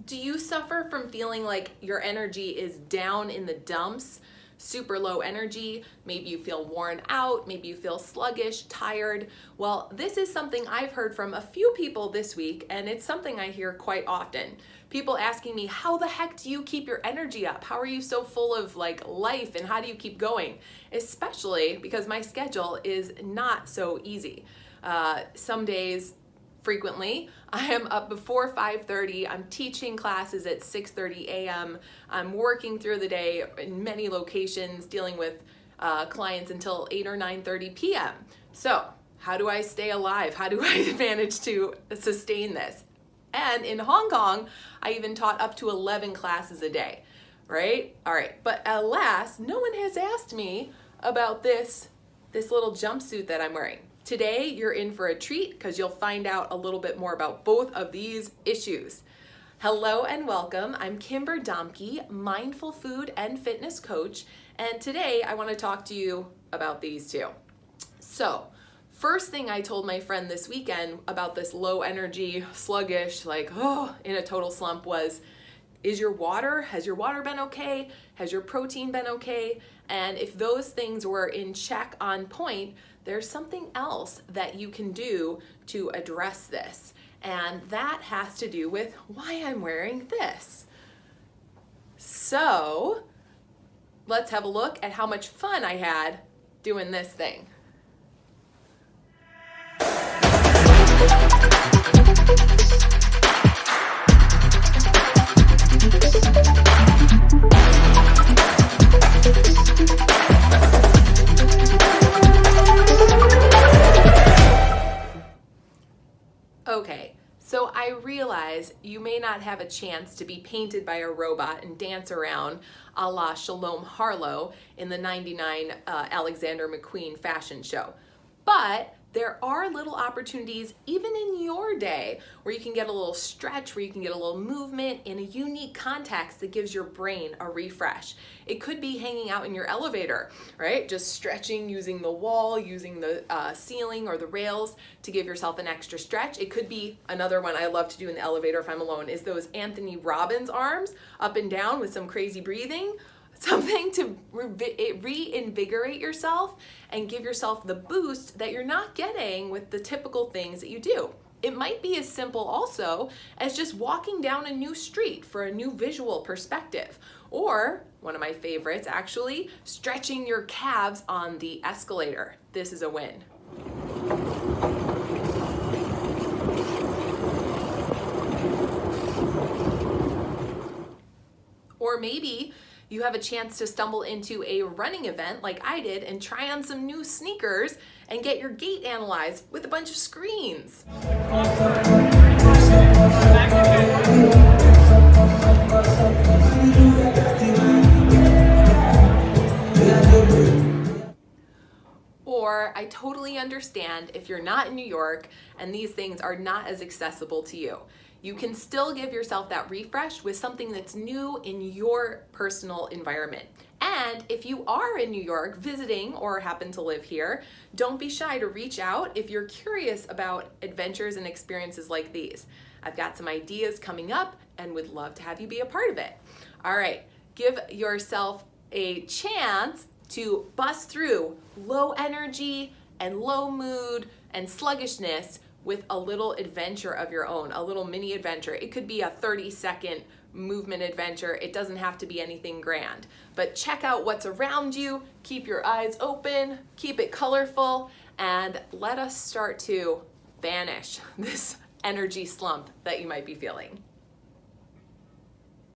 Do you suffer from feeling like your energy is down in the dumps, super low energy? Maybe you feel worn out, maybe you feel sluggish, tired. Well, this is something I've heard from a few people this week, and it's something I hear quite often. People asking me, how the heck do you keep your energy up? How are you so full of life, and how do you keep going? Especially because my schedule is not so easy. Some days, frequently, I am up before 5:30. I'm teaching classes at 6:30 a.m. I'm working through the day in many locations, dealing with clients until 8 or 9:30 p.m. So how do I stay alive? How do I manage to sustain this? And in Hong Kong, I even taught up to 11 classes a day, right? All right, but alas, no one has asked me about this little jumpsuit that I'm wearing. Today, you're in for a treat because you'll find out a little bit more about both of these issues. Hello and welcome. I'm Kimber Domke, mindful food and fitness coach, and today I want to talk to you about these two. So, first thing I told my friend this weekend about this low energy, sluggish, in a total slump was, has your water been okay? Has your protein been okay? And if those things were in check on point, there's something else that you can do to address this. And that has to do with why I'm wearing this. So let's have a look at how much fun I had doing this thing. Okay, so I realize you may not have a chance to be painted by a robot and dance around a la Shalom Harlow in the '99 Alexander McQueen fashion show. But there are little opportunities even in your day where you can get a little stretch, where you can get a little movement in a unique context that gives your brain a refresh. It could be hanging out in your elevator, right? Just stretching using the wall, using the ceiling or the rails to give yourself an extra stretch. It could be another one I love to do in the elevator if I'm alone is those Anthony Robbins arms up and down with some crazy breathing. Something to reinvigorate yourself and give yourself the boost that you're not getting with the typical things that you do. It might be as simple also as just walking down a new street for a new visual perspective. Or, one of my favorites actually, stretching your calves on the escalator. This is a win. Or maybe you have a chance to stumble into a running event like I did and try on some new sneakers and get your gait analyzed with a bunch of screens. Or I totally understand if you're not in New York and these things are not as accessible to you. You can still give yourself that refresh with something that's new in your personal environment. And if you are in New York visiting or happen to live here, don't be shy to reach out if you're curious about adventures and experiences like these. I've got some ideas coming up and would love to have you be a part of it. All right, give yourself a chance to bust through low energy and low mood and sluggishness with a little adventure of your own, a little mini adventure. It could be a 30-second movement adventure. It doesn't have to be anything grand. But check out what's around you, keep your eyes open, keep it colorful, and let us start to banish this energy slump that you might be feeling.